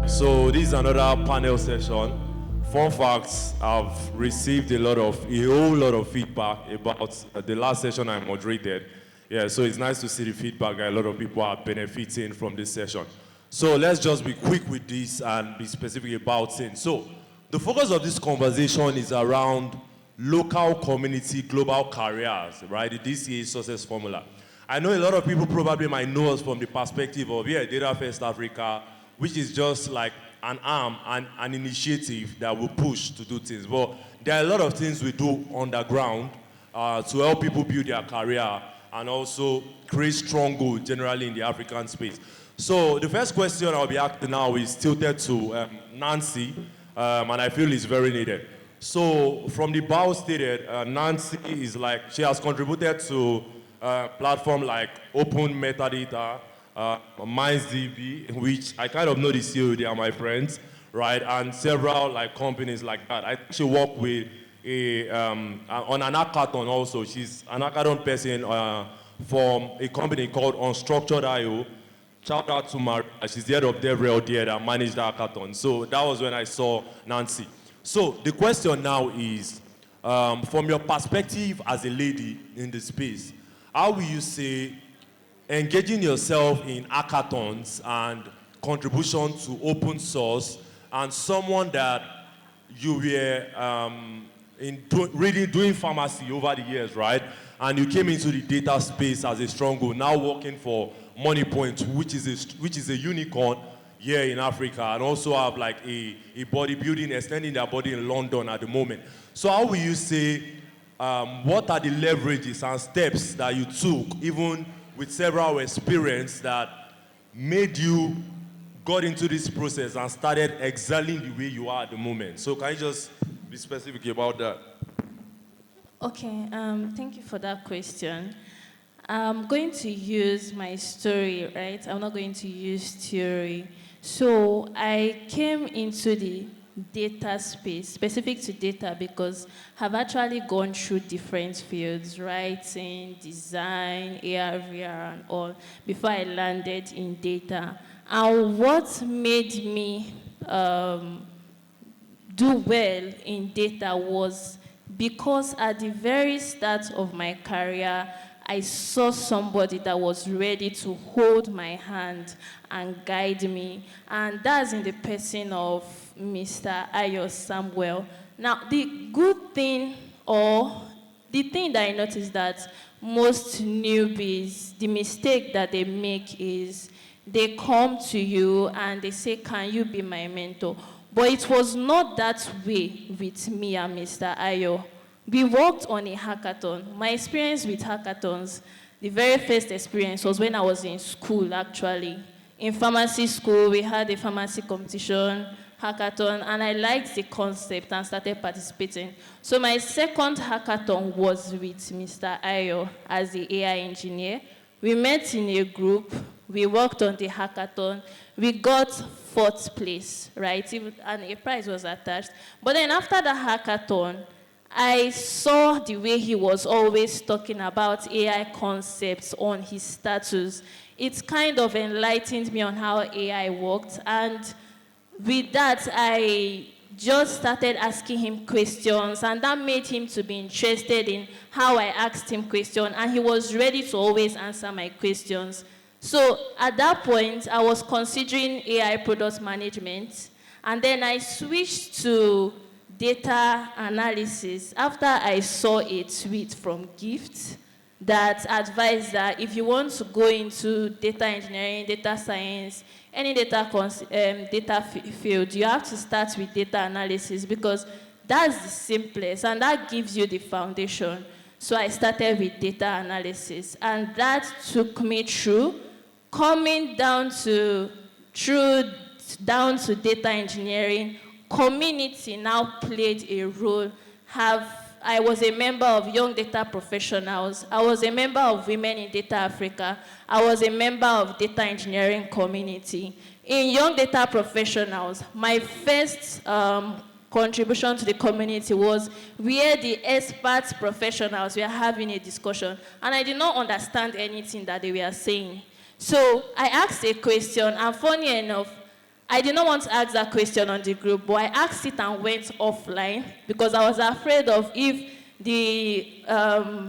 So this is another panel session. Fun facts, I've received a whole lot of feedback about the last session I moderated. Yeah, so it's nice to see the feedback that a lot of people are benefiting from this session. So let's just be quick with this and be specific about things. So the focus of this conversation is around local community global careers, right? The DCA success formula. I know a lot of people probably might know us from the perspective of, DataFestAfrica, which is just like an arm and an initiative that will push to do things. But there are a lot of things we do underground to help people build their career and also create strong goals generally in the African space. So the first question I'll be asking now is tilted to Nancy, and I feel it's very needed. So from the bio stated, Nancy is like, she has contributed to platform like Open Metadata, MindDB, which I kind of know the CEO, they are my friends, right? And several like companies like that. I actually work with on an hackathon also. She's an hackathon person from a company called Unstructured.io. Shout out to Maria. She's the head of DevRel there that managed the hackathon. So that was when I saw Nancy. So the question now is, from your perspective as a lady in the space, how will you say engaging yourself in hackathons and contribution to open source and someone that you were doing pharmacy over the years, right? And you came into the data space as a stronghold, now working for MoneyPoint, which is a unicorn here in Africa, and also have like a bodybuilding, extending their body in London at the moment. So how will you say, what are the leverages and steps that you took, even with several experience that made you got into this process and started excelling the way you are at the moment? So can you just be specific about that? Okay, thank you for that question. I'm going to use my story, right? I'm not going to use theory. So I came into the data space, specific to data, because I've actually gone through different fields, writing, design, AR, VR, and all, before I landed in data. And what made me do well in data was because at the very start of my career, I saw somebody that was ready to hold my hand and guide me. And that's in the person of Mr. Ayo Samuel. Now, the good thing, or the thing that I noticed that most newbies, the mistake that they make is they come to you and they say, can you be my mentor? But it was not that way with me and Mr. Ayo. We worked on a hackathon. My experience with hackathons, the very first experience was when I was in school, actually. In pharmacy school, we had a pharmacy competition, hackathon, and I liked the concept and started participating. So my second hackathon was with Mr. Ayo as the AI engineer. We met in a group. We worked on the hackathon. We got fourth place, right? And a prize was attached. But then after the hackathon, I saw the way he was always talking about AI concepts on his status. It kind of enlightened me on how AI worked. And with that, I just started asking him questions, and that made him to be interested in how I asked him questions, and he was ready to always answer my questions. So at that point, I was considering AI product management, and then I switched to data analysis after I saw a tweet from Gift that advised that if you want to go into data engineering, data science, any data field, you have to start with data analysis because that's the simplest and that gives you the foundation. So I started with data analysis, and that took me through coming down to data engineering. Community now played a role. I was a member of Young Data Professionals. I was a member of Women in Data Africa. I was a member of Data Engineering Community. In Young Data Professionals, my first contribution to the community was where the expert professionals were having a discussion, and I did not understand anything that they were saying. So I asked a question, and funny enough, I did not want to ask that question on the group, but I asked it and went offline because I was afraid of if the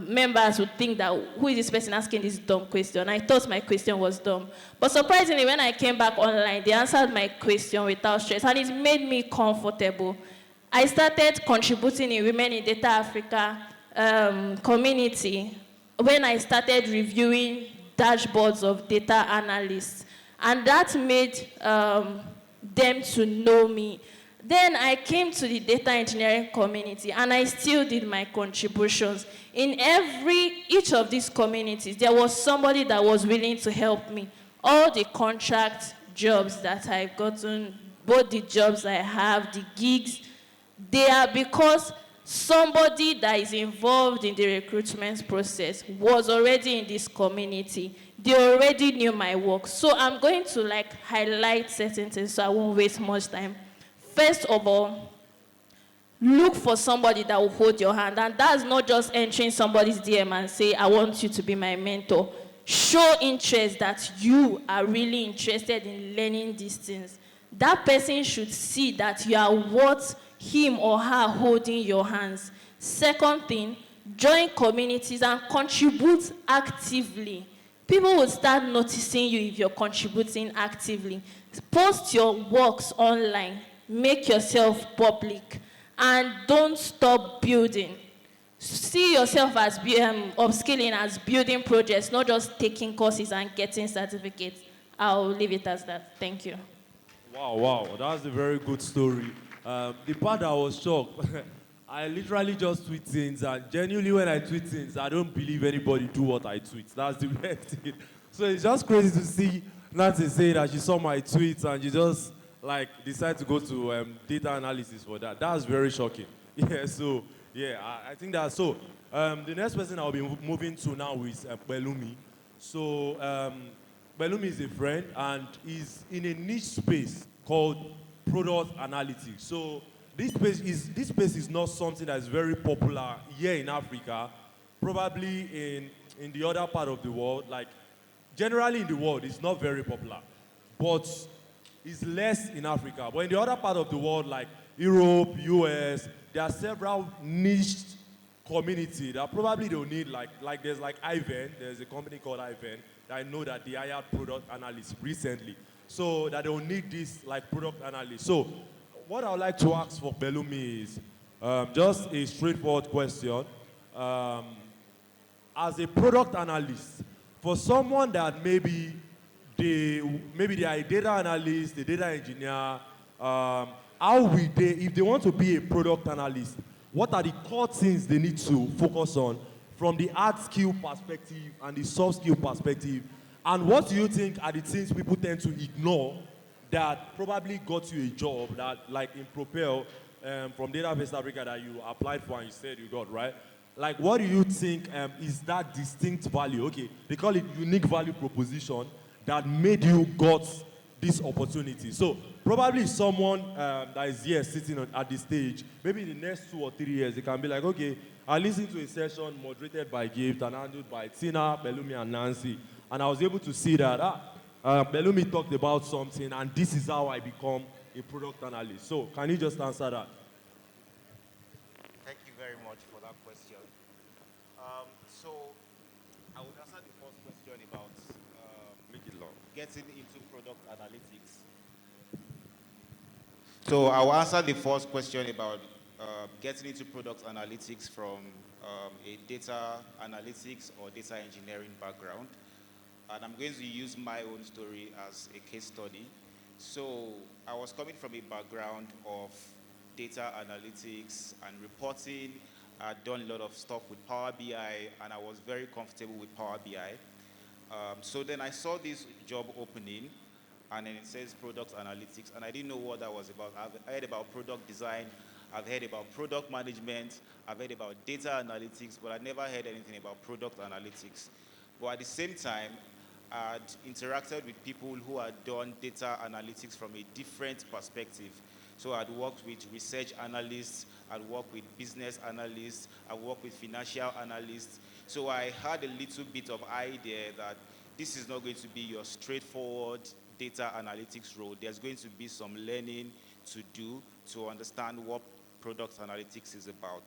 members would think that who is this person asking this dumb question. I thought my question was dumb. But surprisingly, when I came back online, they answered my question without stress, and it made me comfortable. I started contributing in Women in Data Africa community when I started reviewing dashboards of data analysts, and that made them to know me. Then I came to the data engineering community, and I still did my contributions. In each of these communities, there was somebody that was willing to help me. All the contract jobs that I've gotten, both the jobs I have, the gigs, they are because somebody that is involved in the recruitment process was already in this community. They already knew my work. So I'm going to highlight certain things so I won't waste much time. First of all, look for somebody that will hold your hand. And that's not just entering somebody's DM and say, I want you to be my mentor. Show interest that you are really interested in learning these things. That person should see that you are worth him or her holding your hands. Second thing, join communities and contribute actively. People will start noticing you if you're contributing actively. Post your works online. Make yourself public. And don't stop building. See yourself as upskilling, as building projects, not just taking courses and getting certificates. I'll leave it as that. Thank you. Wow, that's a very good story. The part that I was shocked, I literally just tweet things, and genuinely when I tweet things, I don't believe anybody do what I tweet. That's the best thing. So it's just crazy to see Nancy say that she saw my tweets and she just decide to go to data analysis for that. That's very shocking. Yeah, so I think that's so. The next person I'll be moving to now is Belumi. So Belumi is a friend and is in a niche space called product analytics. So this space is not something that is very popular here in Africa, probably in the other part of the world. Generally in the world, it's not very popular, but it's less in Africa. But in the other part of the world, like Europe, US, there are several niche community that probably they'll need, there's Ivan, there's a company called Ivan that I know that they hired product analysts recently. So that they'll need this product analyst. So what I would like to ask for Belumi is just a straightforward question. As a product analyst, for someone that maybe they are a data analyst, a data engineer, how will they, if they want to be a product analyst, what are the core things they need to focus on from the hard skill perspective and the soft skill perspective? And what do you think are the things people tend to ignore that probably got you a job that, in Propel, from DataFestAfrica that you applied for and you said you got, right? What do you think is that distinct value? Okay, they call it unique value proposition that made you got this opportunity. So probably someone that is here sitting at this stage, maybe in the next 2 or 3 years, they can be like, okay, I listened to a session moderated by Gift and handled by Tina, Belumi, and Nancy, and I was able to see that Belumi talked about something, and this is how I become a product analyst. So can you just answer that? Thank you very much for that question. So I would answer the first question about Make it long. getting into product analytics. So I will answer the first question about getting into product analytics from a data analytics or data engineering background. And I'm going to use my own story as a case study. So I was coming from a background of data analytics and reporting. I'd done a lot of stuff with Power BI, and I was very comfortable with Power BI. So then I saw this job opening, and then it says product analytics, and I didn't know what that was about. I've heard about product design, I've heard about product management, I've heard about data analytics, but I'd never heard anything about product analytics. But at the same time, I'd interacted with people who had done data analytics from a different perspective. So I'd worked with research analysts, I'd worked with business analysts, I'd worked with financial analysts. So I had a little bit of idea that this is not going to be your straightforward data analytics role. There's going to be some learning to do to understand what product analytics is about.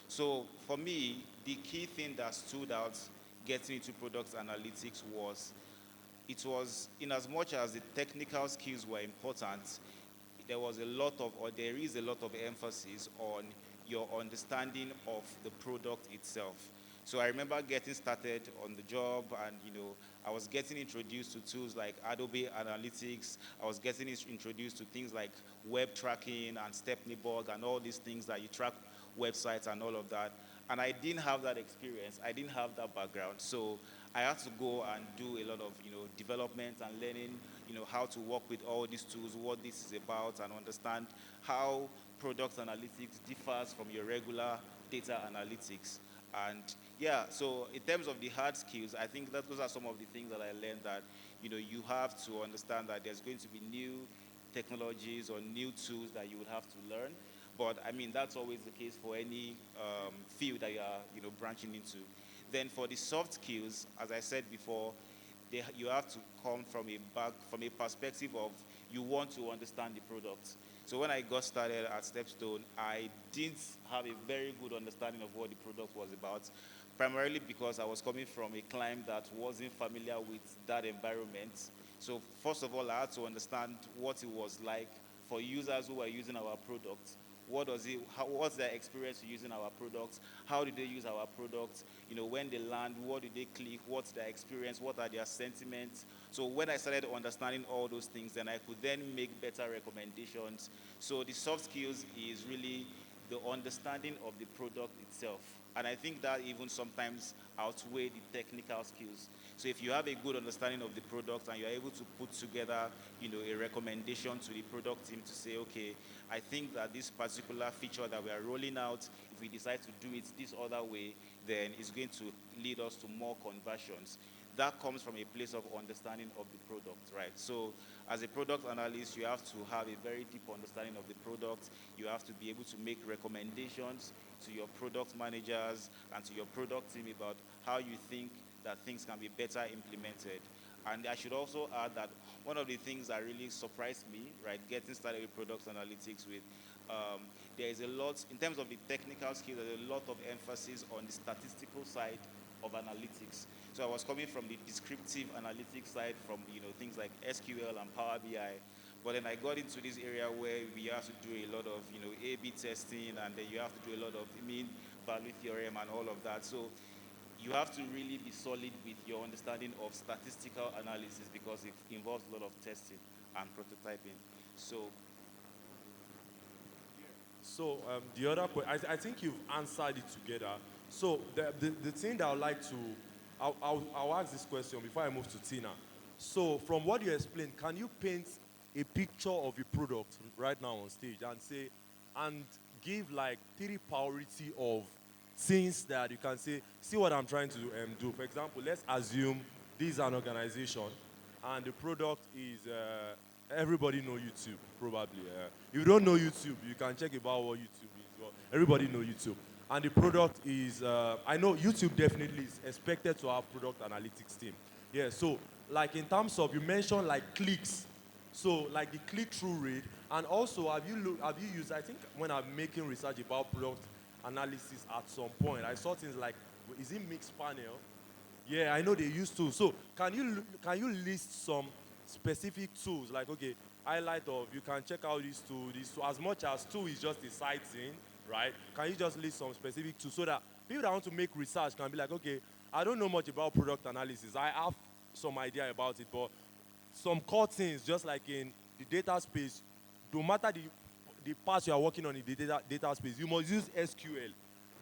So for me, the key thing that stood out getting into product analytics was, it was, in as much as the technical skills were important, there was a lot of, or there is a lot of emphasis on your understanding of the product itself. So I remember getting started on the job, and I was getting introduced to tools like Adobe Analytics. I was getting introduced to things like web tracking and Stepneyborg and all these things that you track websites and all of that. And I didn't have that experience. I didn't have that background. So I had to go and do a lot of development and learning how to work with all these tools, what this is about, and understand how product analytics differs from your regular data analytics. And yeah, so in terms of the hard skills, I think that those are some of the things that I learned, that you have to understand that there's going to be new technologies or new tools that you would have to learn. But I mean, that's always the case for any field that you are branching into. Then for the soft skills, as I said before, you have to come from a perspective of, you want to understand the product. So when I got started at Stepstone, I didn't have a very good understanding of what the product was about, primarily because I was coming from a client that wasn't familiar with that environment. So first of all, I had to understand what it was like for users who were using our product. What's their experience using our products? How do they use our products? When they land, what do they click? What's their experience? What are their sentiments? So when I started understanding all those things, then I could then make better recommendations. So the soft skills is really the understanding of the product itself. And I think that even sometimes outweigh the technical skills. So if you have a good understanding of the product and you're able to put together, a recommendation to the product team to say, okay, I think that this particular feature that we are rolling out, if we decide to do it this other way, then it's going to lead us to more conversions. That comes from a place of understanding of the product, right? So as a product analyst, you have to have a very deep understanding of the product. You have to be able to make recommendations to your product managers and to your product team about how you think that things can be better implemented. And I should also add that one of the things that really surprised me, right, getting started with product analytics with, there is a lot, in terms of the technical skills, there's a lot of emphasis on the statistical side of analytics. So I was coming from the descriptive analytics side, from things like SQL and Power BI. But then I got into this area where we have to do a lot of A/B testing, and then you have to do a lot of mean value theorem and all of that. So you have to really be solid with your understanding of statistical analysis, because it involves a lot of testing and prototyping. So the other question, I think you've answered it together. So the thing that I'd like to, I'll ask this question before I move to Tina. So from what you explained, can you paint a picture of a product right now on stage and give like 3 priority of things that you can say, see what I'm trying to do. For example, let's assume this is an organization and the product is, everybody know YouTube, probably. If you don't know YouTube, you can check about what YouTube is. Well, everybody know YouTube. And the product is, I know YouTube definitely is expected to have product analytics team. Yeah, so like in terms of, you mentioned like clicks. So like the click-through rate, and also have you used, I think when I'm making research about product analysis at some point, I saw things like, is it Mixpanel? Yeah, I know they used to. So can you list some specific tools, like, okay, highlight of, you can check out these two, as much as two is just a side thing, right? Can you just list some specific tools so that people that want to make research can be like, okay, I don't know much about product analysis. I have some idea about it, but some core things, just like in the data space, no matter the parts you are working on in the data space, you must use SQL.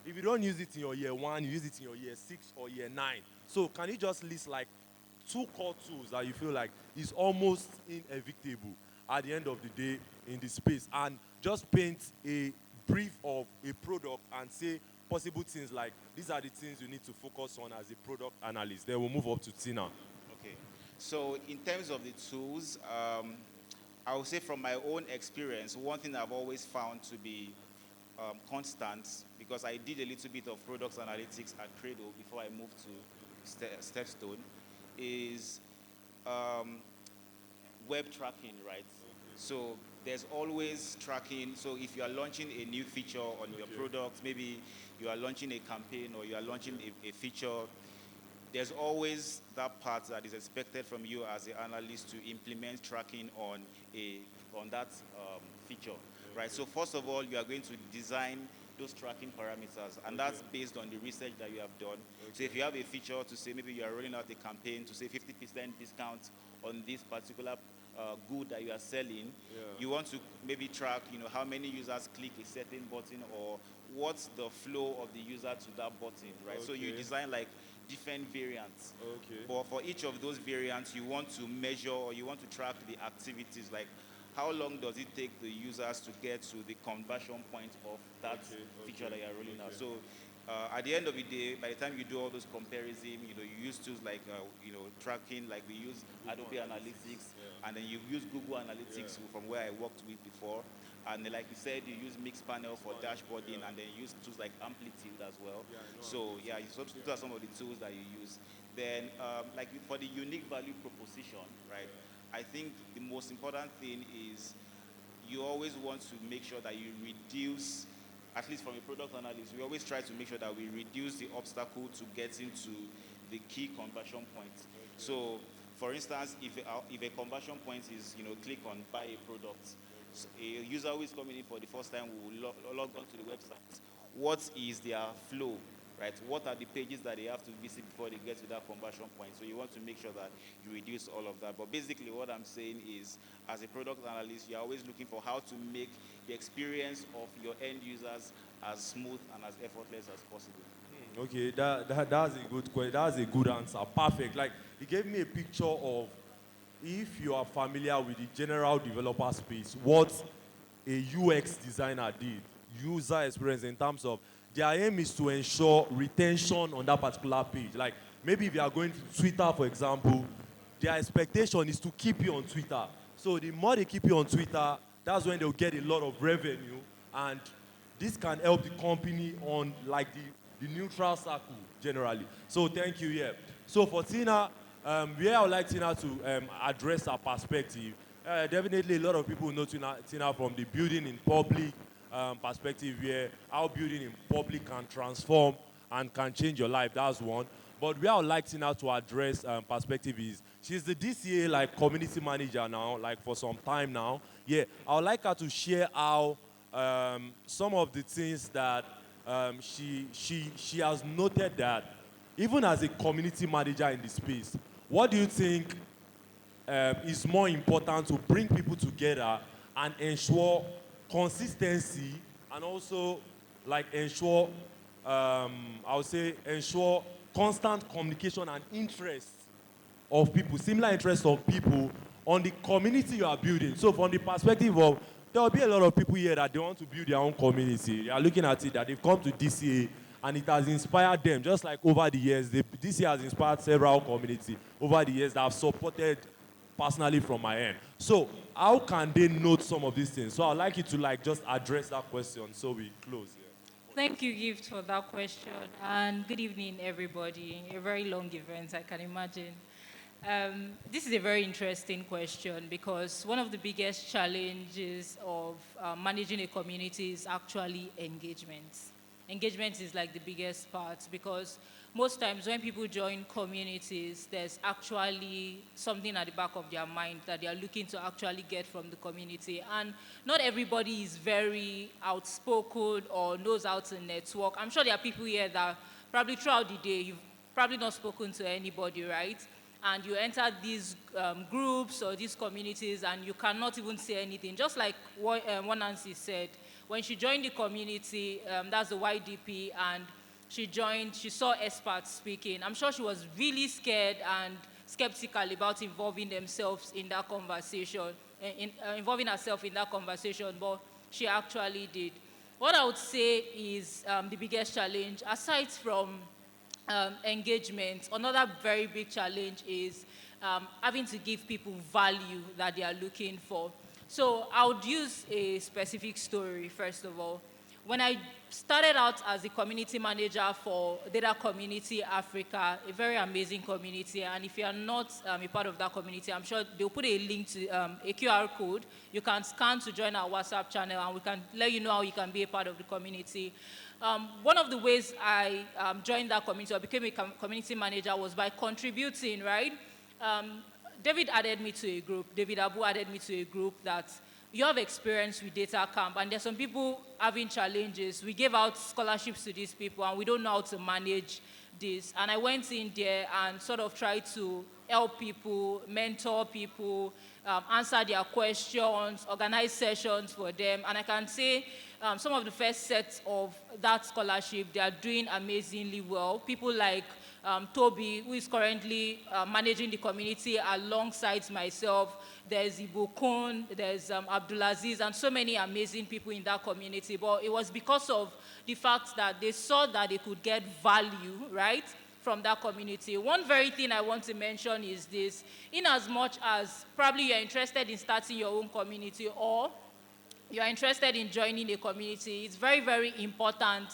If you don't use it in your year 1, you use it in your year 6 or year 9. So can you just list like 2 core tools that you feel like is almost inevitable at the end of the day in the space, and just paint a brief of a product and say possible things like, these are the things you need to focus on as a product analyst. Then we'll move up to Tina. okay. So in terms of the tools, I would say from my own experience, one thing I've always found to be constant, because I did a little bit of product analytics at Credo before I moved to Stepstone, is web tracking, right? So there's always tracking. So if you are launching a new feature on your product, maybe you are launching a campaign or you are launching a feature, there's always that part that is expected from you as an analyst to implement tracking on that feature, right? So first of all, you are going to design those tracking parameters, and that's based on the research that you have done. So if you have a feature to say maybe you are rolling out a campaign to say 50% discount on this particular good that you are selling, you want to maybe track, how many users click a certain button or what's the flow of the user to that button, right? So you design like different variants. But for each of those variants, you want to measure or you want to track the activities, like how long does it take the users to get to the conversion point of that feature that you're rolling out. So at the end of the day, by the time you do all those comparisons, you use tools like, tracking, like we use Adobe Analytics, and then you use Google Analytics from where I worked with before. And then, like you said, you use Mixpanel for dashboarding, and then you use tools like Amplitude as well. So those are some of the tools that you use. Then, like for the unique value proposition, right? I think the most important thing is you always want to make sure that you reduce, at least from a product analyst, we always try to make sure that we reduce the obstacle to getting to the key conversion point. So, for instance, if a conversion point is, click on buy a product, a user who is coming in for the first time will log on to the website. What is their flow, right? What are the pages that they have to visit before they get to that conversion point? So you want to make sure that you reduce all of that. But basically what I'm saying is, as a product analyst, you're always looking for how to make the experience of your end users as smooth and as effortless as possible. Okay, that's a good question. That's a good answer. Perfect. Like, he gave me a picture of, if you are familiar with the general developer space, what a UX designer did, user experience, in terms of their aim is to ensure retention on that particular page. Like, maybe if you are going to Twitter, for example, their expectation is to keep you on Twitter. So the more they keep you on Twitter, that's when they'll get a lot of revenue, and this can help the company on like the neutral circle generally. So thank you, yeah. So for Tina, where I would like Tina to address her perspective, definitely a lot of people know Tina from the building in public perspective, where how building in public can transform and can change your life. That's one. But where I would like Tina to address perspective is, she's the DCA like community manager now, like for some time now. Yeah, I would like her to share how some of the things that she has noted that even as a community manager in the space, what do you think is more important to bring people together and ensure consistency, and also like ensure, I would say, ensure constant communication and interest of people, similar interest of people on the community you are building? So from the perspective of, there will be a lot of people here that they want to build their own community. They are looking at it, that they've come to DCA and it has inspired them. Just like over the years, DCA has inspired several communities over the years that have supported personally from my end. So how can they note some of these things? So I'd like you to like just address that question so we close here. Thank you, Gift, for that question. And good evening, everybody. A very long event, I can imagine. This is a very interesting question, because one of the biggest challenges of managing a community is actually engagement. Engagement is like the biggest part, because most times when people join communities, there's actually something at the back of their mind that they are looking to actually get from the community. And not everybody is very outspoken or knows how to network. I'm sure there are people here that probably throughout the day, you've probably not spoken to anybody, right? And you enter these groups or these communities and you cannot even say anything. Just like what Nancy said, when she joined the community, that's the YDP, and she saw experts speaking. I'm sure she was really scared and skeptical about involving themselves in that conversation, involving herself in that conversation, but she actually did. What I would say is the biggest challenge, aside from engagement, another very big challenge is having to give people value that they are looking for. So I would use a specific story, first of all. when I started out as a community manager for Data Community Africa, a very amazing community. And if you are not a part of that community, I'm sure they'll put a link to a QR code. You can scan to join our WhatsApp channel, and we can let you know how you can be a part of the community. One of the ways I joined that community or became a community manager was by contributing, right? David added me to a group. David Abu added me to a group that you have experience with data camp, and there's some people having challenges. We gave out scholarships to these people, and we don't know how to manage this. And I went in there and sort of tried to help people, mentor people, answer their questions, organize sessions for them. And I can say some of the first sets of that scholarship, they are doing amazingly well. People like Toby, who is currently managing the community alongside myself. There's Ibukun, there's Abdulaziz, and so many amazing people in that community. But it was because of the fact that they saw that they could get value, right, from that community. One very thing I want to mention is this. In as much as probably you're interested in starting your own community or you're interested in joining a community, it's very, very important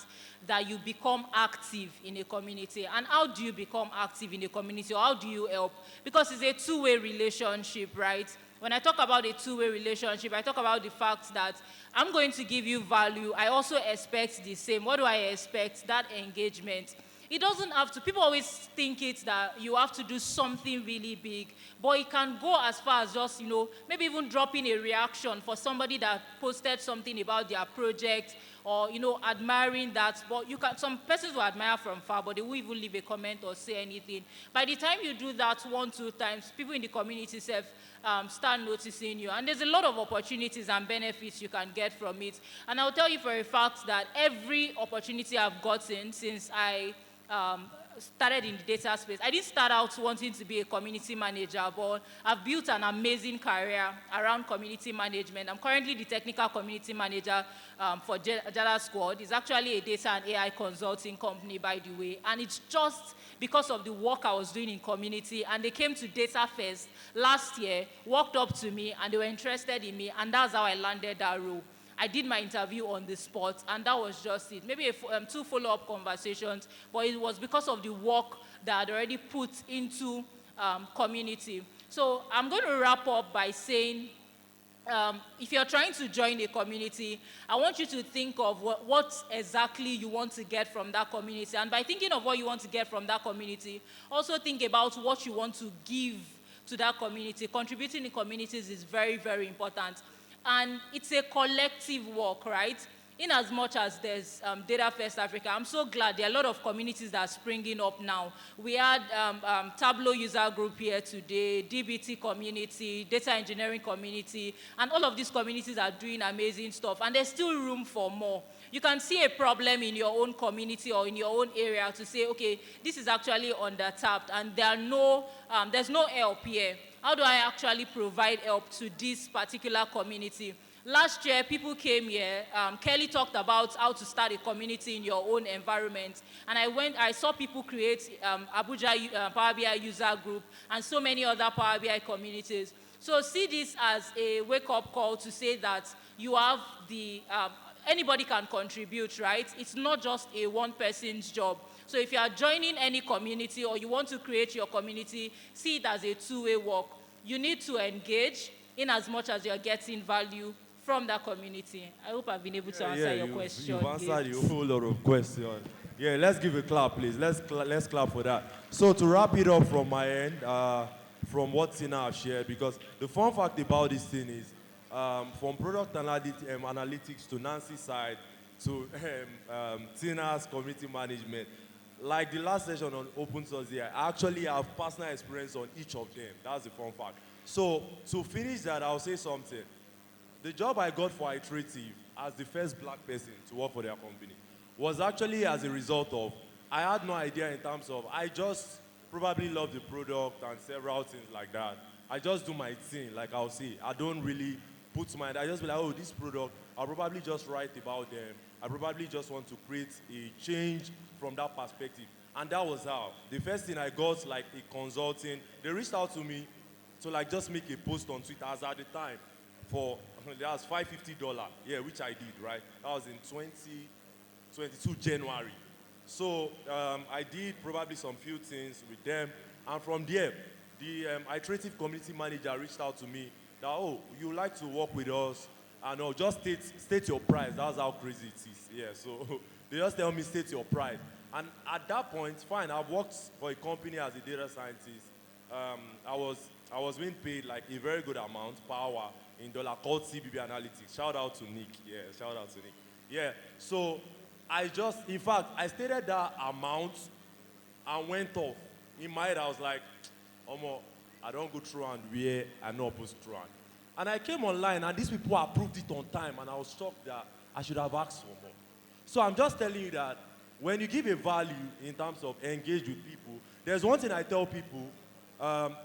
that you become active in a community. And how do you become active in a community, or how do you help? Because it's a two-way relationship, right? When I talk about a two-way relationship, I talk about the fact that I'm going to give you value. I also expect the same. What do I expect? That engagement. It doesn't have to, people always think it's that you have to do something really big, but it can go as far as just, maybe even dropping a reaction for somebody that posted something about their project, or, admiring that. But some persons will admire from far, but they won't even leave a comment or say anything. By the time you do that 1-2 times, people in the community start noticing you. And there's a lot of opportunities and benefits you can get from it. And I'll tell you for a fact that every opportunity I've gotten since I started in the data space. I didn't start out wanting to be a community manager, but I've built an amazing career around community management. I'm currently the technical community manager for Jada Squad. It's actually a data and AI consulting company, by the way. And it's just because of the work I was doing in community. And they came to DataFest last year, walked up to me, and they were interested in me. And that's how I landed that role. I did my interview on the spot, and that was just it. Maybe 2 follow-up conversations, but it was because of the work that I'd already put into community. So I'm going to wrap up by saying, if you're trying to join a community, I want you to think of what exactly you want to get from that community. And by thinking of what you want to get from that community, also think about what you want to give to that community. Contributing in communities is very, very important. And it's a collective work, right? In as much as there's DataFestAfrica, I'm so glad there are a lot of communities that are springing up now. We had Tableau user group here today, DBT community, data engineering community, and all of these communities are doing amazing stuff. And there's still room for more. You can see a problem in your own community or in your own area to say, okay, this is actually undertapped, and there's no help here. How do I actually provide help to this particular community? Last year, people came here. Kelly talked about how to start a community in your own environment. And I saw people create Abuja Power BI user group and so many other Power BI communities. So see this as a wake-up call to say that you have anybody can contribute, right? It's not just a one-person's job. So if you are joining any community or you want to create your community, see it as a two-way work. You need to engage in as much as you're getting value from that community. I hope I've been able to answer your question. You've answered a whole lot of questions. Yeah, let's give a clap, please. Let's clap for that. So to wrap it up from my end, from what Tina has shared, because the fun fact about this thing is, from product analytics to Nancy's side to Tina's community management, like the last session on open source here, I actually have personal experience on each of them. That's the fun fact. So to finish that, I'll say something. The job I got for Iterative as the first black person to work for their company was actually as a result of, I had no idea in terms of, I just probably love the product and several things like that. I just do my thing, like I'll say. I don't really put my, I just be like, oh, this product, I'll probably just write about them. I probably just want to create a change from that perspective. And that was how. The first thing I got, like a consulting, they reached out to me to like just make a post on Twitter as at the time. for, that was $550, yeah, which I did, right? That was in 2022 January. So I did probably some few things with them, and from there, the iterative community manager reached out to me that, oh, you like to work with us, and just state your price. That's how crazy it is. Yeah, so they just tell me state your price. And at that point, fine, I've worked for a company as a data scientist. I was being paid like a very good amount per hour in dollar called CBB Analytics. Shout out to Nick. Yeah, shout out to Nick. Yeah, so in fact, I stated that amount and went off. In my head, I was like, I don't go through and where I know supposed to run. And I came online and these people approved it on time, and I was shocked that I should have asked for more. So I'm just telling you that when you give a value in terms of engage with people, there's one thing I tell people,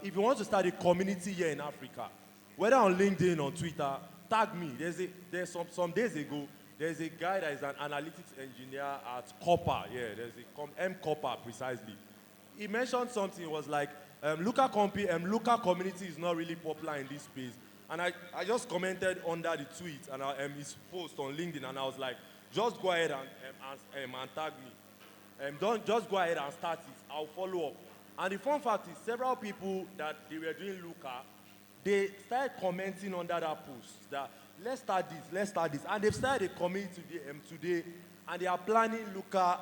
if you want to start a community here in Africa, whether on LinkedIn or Twitter, tag me. There's some days ago, there's a guy that is an analytics engineer at Copper. Yeah, there's a M Copper precisely. He mentioned something. It was like, local community is not really popular in this space. And I just commented under the tweet and his post on LinkedIn, and I was like, just go ahead and tag me. Don't just go ahead and start it. I'll follow up. And the fun fact is, several people that they were doing Luca, they started commenting under that post that let's start this. And they've started a community today, and they are planning Luca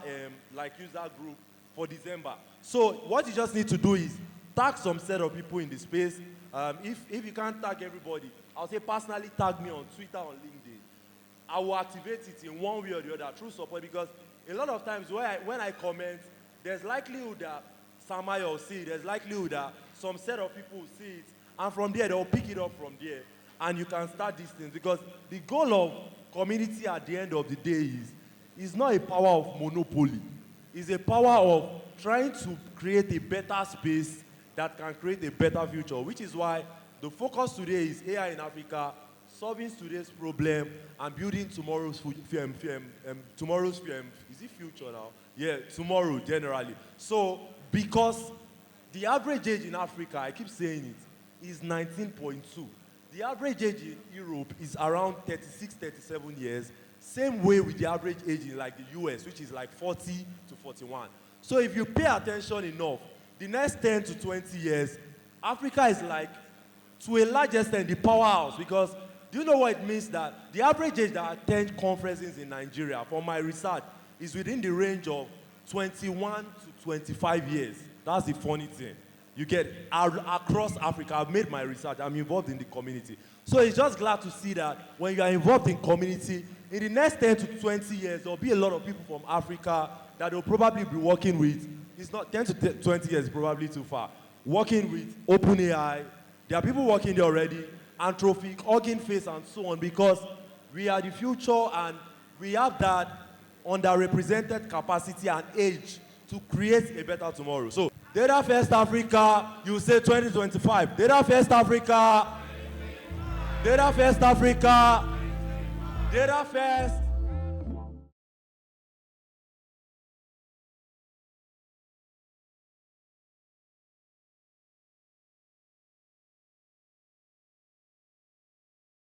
like user group for December. So what you just need to do is tag some set of people in the space. If you can't tag everybody, I'll say personally tag me on Twitter, on LinkedIn. I will activate it in one way or the other through support, because a lot of times when I comment, there's likelihood that Samaya will see it, there's likelihood that some set of people will see it, and from there they'll pick it up from there, and you can start these things, because the goal of community at the end of the day is not a power of monopoly. It's a power of trying to create a better space that can create a better future, which is why the focus today is AI in Africa, solving today's problem and building tomorrow's future now? Yeah, tomorrow generally. So, because the average age in Africa, I keep saying it, is 19.2. The average age in Europe is around 36, 37 years. Same way with the average age in like the US, which is like 40 to 41. So if you pay attention enough, the next 10 to 20 years, Africa is like, to a large extent, the powerhouse. Because do you know what it means that the average age that attend conferences in Nigeria, from my research, is within the range of 21 to 25 years. That's the funny thing. You get across Africa. I've made my research. I'm involved in the community. So it's just glad to see that when you are involved in community, in the next 10 to 20 years, there'll be a lot of people from Africa that they'll probably be working with. It's not 10 to 20 years, probably too far. Working with OpenAI. There are people working there already. Anthropic, Hugging Face, and so on, because we are the future and we have that underrepresented capacity and age to create a better tomorrow. So, DataFestAfrica, you say 2025. DataFestAfrica. DataFestAfrica. DataFest.